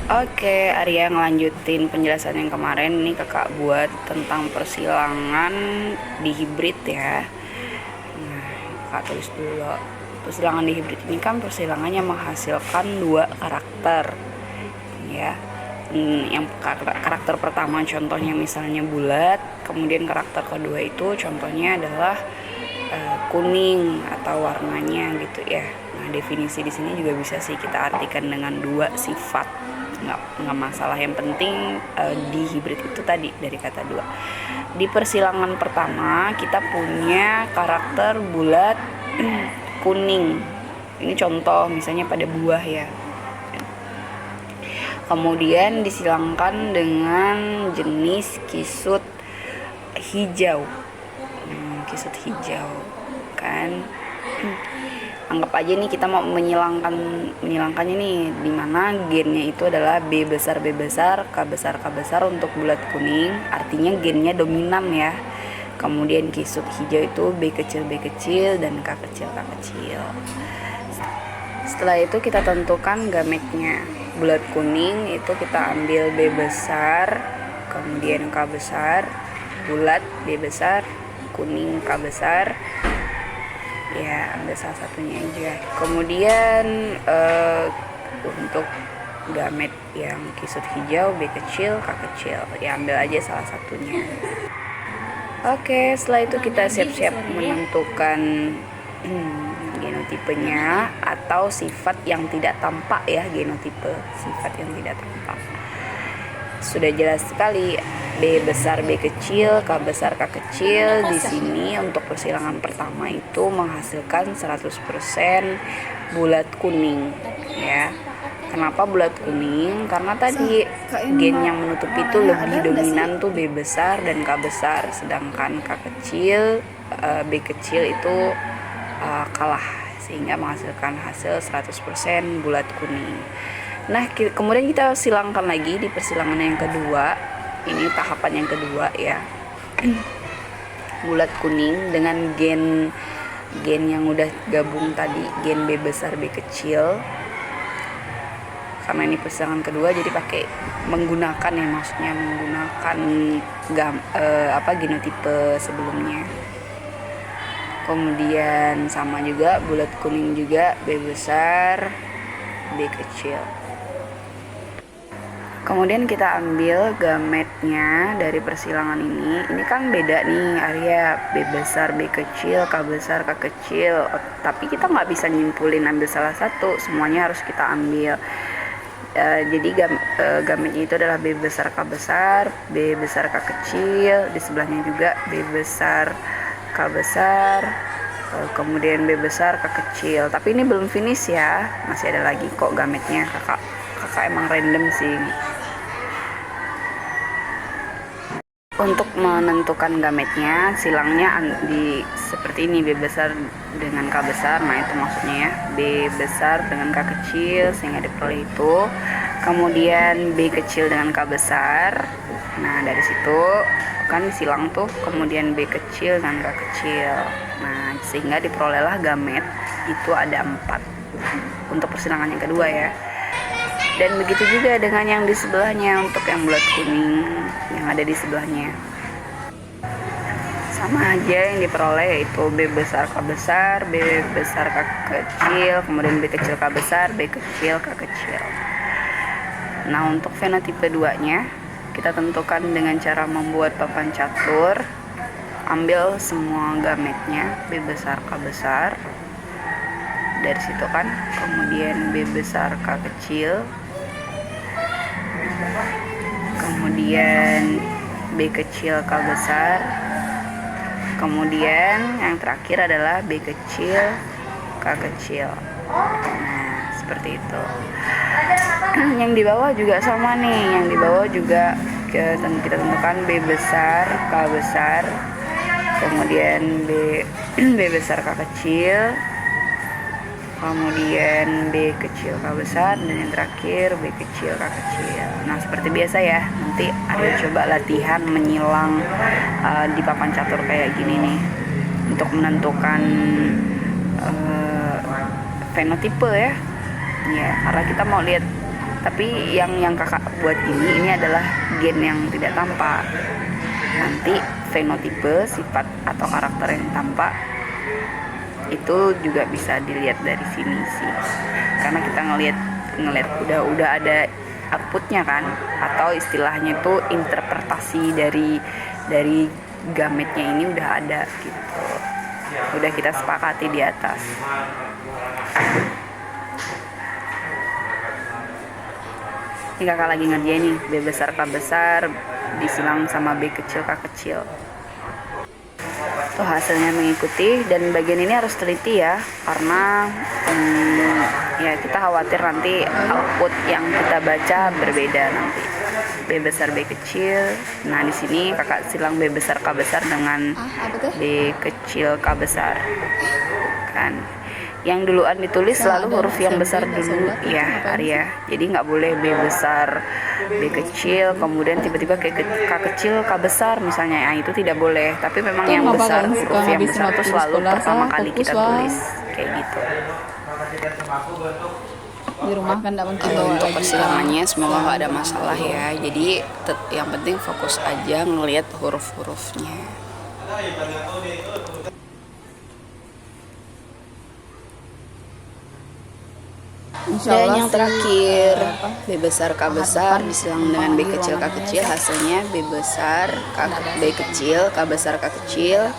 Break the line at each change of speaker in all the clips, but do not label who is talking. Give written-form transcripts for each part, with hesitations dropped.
Oke, Arya ngelanjutin penjelasan yang kemarin nih kakak buat tentang persilangan di hibrid ya. Nah, kakak tulis dulu. Persilangan di hibrid ini kan persilangannya menghasilkan dua karakter ya. Yang karakter pertama contohnya misalnya bulat, kemudian karakter kedua itu contohnya adalah kuning atau warnanya gitu ya. Nah, definisi di sini juga bisa sih kita artikan dengan dua sifat, nggak masalah, yang penting di hibrid itu tadi dari kata dua. Di persilangan pertama kita punya karakter bulat kuning, ini contoh misalnya pada buah ya. Kemudian disilangkan dengan jenis kisut hijau, kisut hijau kan. Anggap aja nih kita mau menyilangkannya nih, dimana gennya itu adalah B besar B besar K besar K besar untuk bulat kuning, artinya gennya dominan ya. Kemudian kisut hijau itu B kecil B kecil dan K kecil K kecil. Setelah itu kita tentukan gametnya. Bulat kuning itu kita ambil B besar, kemudian K besar, bulat B besar, kuning K besar ya, ambil salah satunya aja. Kemudian untuk gamet yang kisut hijau B kecil K kecil ya, ambil aja salah satunya. Oke, setelah itu kita siap-siap menentukan genotipenya atau sifat yang tidak tampak ya. Genotipe sifat yang tidak tampak sudah jelas sekali, B besar B kecil K besar K kecil. Di sini untuk persilangan pertama itu menghasilkan 100% bulat kuning ya. Kenapa bulat kuning? Karena tadi gen yang menutup itu lebih dominan tuh B besar dan K besar, sedangkan K kecil B kecil itu kalah, sehingga menghasilkan hasil 100% bulat kuning. Nah, kemudian kita silangkan lagi di persilangan yang kedua. Ini tahapan yang kedua ya. Bulat kuning dengan gen yang udah gabung tadi, gen B besar B kecil. Karena ini persilangan kedua, jadi pakai menggunakan ya, maksudnya menggunakan genotipe sebelumnya. Kemudian sama juga bulat kuning juga B besar B kecil. Kemudian kita ambil gametnya dari persilangan ini. Ini kan beda nih Arya, B besar B kecil K besar K kecil. Tapi kita nggak bisa nyimpulin ambil salah satu, semuanya harus kita ambil. Jadi gametnya itu adalah B besar K besar B besar K kecil, di sebelahnya juga B besar K besar, kemudian B besar K kecil. Tapi ini belum finish ya, masih ada lagi kok gametnya. Kakak emang random sih. Untuk menentukan gametnya, silangnya di seperti ini, B besar dengan K besar. Nah itu maksudnya ya, B besar dengan K kecil, sehingga diperoleh itu. Kemudian B kecil dengan K besar. Nah dari situ kan silang tuh, kemudian B kecil dengan K kecil. Nah sehingga diperolehlah gamet itu ada 4 untuk persilangan yang kedua ya. Dan begitu juga dengan yang di sebelahnya, untuk yang bulat kuning yang ada di sebelahnya. Sama aja yang diperoleh, yaitu B besar K besar, B besar K kecil, kemudian B kecil K besar, B kecil K kecil. Nah untuk fenotipe 2-nya kita tentukan dengan cara membuat papan catur. Ambil semua gametnya B besar K besar, dari situ kan, kemudian B besar K kecil, kemudian B kecil K besar, kemudian yang terakhir adalah B kecil K kecil. Nah seperti itu. Yang di bawah juga sama nih, yang di bawah juga kita tentukan B besar K besar, kemudian B besar K kecil, kemudian B kecil K besar, dan yang terakhir B kecil K kecil. Nah seperti biasa ya, nanti Arya coba latihan menyilang di papan catur kayak gini nih, untuk menentukan fenotipe ya. Ya karena kita mau lihat Tapi yang kakak buat ini adalah gen yang tidak tampak. Nanti fenotipe, sifat atau karakter yang tampak itu juga bisa dilihat dari sini sih, karena kita ngelihat udah ada outputnya kan, atau istilahnya itu interpretasi dari gametnya ini udah ada gitu, udah kita sepakati di atas. Ini kakak lagi ngerjain nih, B besar K besar disilang sama B kecil K kecil. Tuh hasilnya mengikuti, dan bagian ini harus teliti ya, karena ya kita khawatir nanti output yang kita baca berbeda nanti. B besar B kecil. Nah di sini kakak silang B besar K besar dengan B kecil K besar kan. Yang duluan ditulis selalu huruf yang besar dulu ya Arya, jadi nggak boleh B besar B kecil kemudian tiba-tiba K kecil K besar misalnya, itu tidak boleh. Tapi memang yang besar, huruf yang besar itu selalu pertama kali kita tulis kayak gitu.
Di rumah kan tidak mungkin bawa
Untuk
lagi.
persilangannya semoga nggak ada masalah ya, jadi yang penting fokus aja ngelihat huruf-hurufnya. Dan yang terakhir B besar K besar disilang dengan B kecil K kecil, hasilnya B besar B kecil K besar K kecil,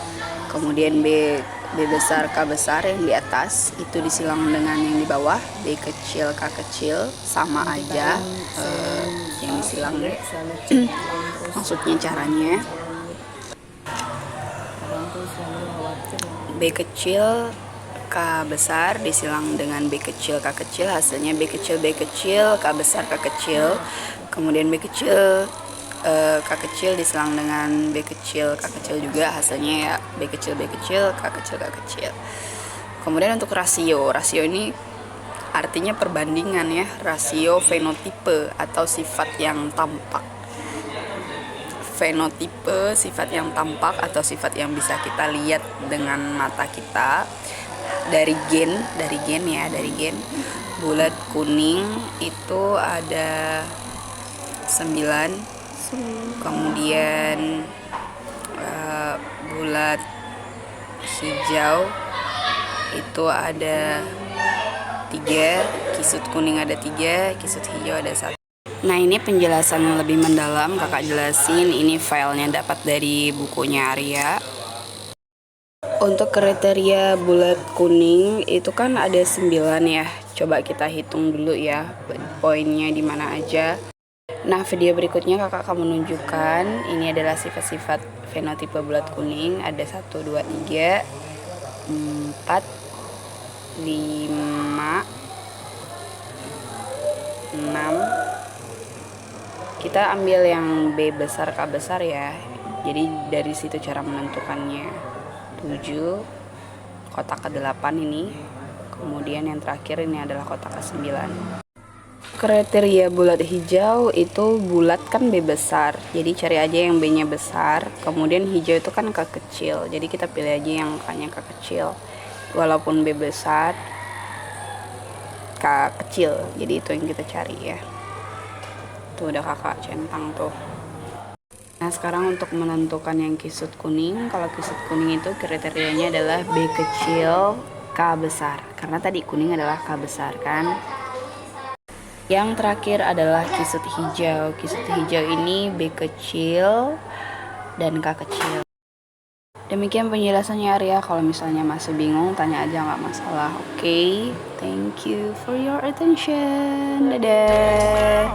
kemudian B besar K besar yang di atas itu disilang dengan yang di bawah B kecil K kecil, sama aja yang disilang. Maksudnya caranya B kecil K besar disilang dengan B kecil K kecil, hasilnya B kecil K besar K kecil, kemudian B kecil K kecil disilang dengan B kecil K kecil juga, hasilnya ya B kecil K kecil. Kemudian untuk rasio ini artinya perbandingan ya, rasio fenotipe atau sifat yang tampak. Fenotipe sifat yang tampak atau sifat yang bisa kita lihat dengan mata kita dari gen bulat kuning itu ada 9, kemudian bulat hijau itu ada 3, kisut kuning ada 3, kisut hijau ada 1. Nah ini penjelasan yang lebih mendalam kakak jelasin, ini filenya dapat dari bukunya Arya. Untuk kriteria bulat kuning itu kan ada 9 ya. Coba kita hitung dulu ya poinnya di mana aja. Nah video berikutnya kakak akan menunjukkan ini adalah sifat-sifat fenotipe bulat kuning. Ada 1, 2, 3, 4, 5, 6. Kita ambil yang B besar K besar ya. Jadi dari situ cara menentukannya. 7, kotak ke-8 ini, kemudian yang terakhir ini adalah kotak ke-9. Kriteria bulat hijau itu bulat kan B besar, jadi cari aja yang B nya besar, kemudian hijau itu kan K kecil, jadi kita pilih aja yang K nya K kecil, walaupun B besar K kecil, jadi itu yang kita cari ya. Tuh udah kakak centang tuh. Nah sekarang untuk menentukan yang kisut kuning, kalau kisut kuning itu kriterianya adalah B kecil K besar, karena tadi kuning adalah K besar kan. Yang terakhir adalah kisut hijau. Kisut hijau ini B kecil dan K kecil. Demikian penjelasannya Arya, kalau misalnya masih bingung tanya aja nggak masalah. Oke, thank you for your attention. Dadah.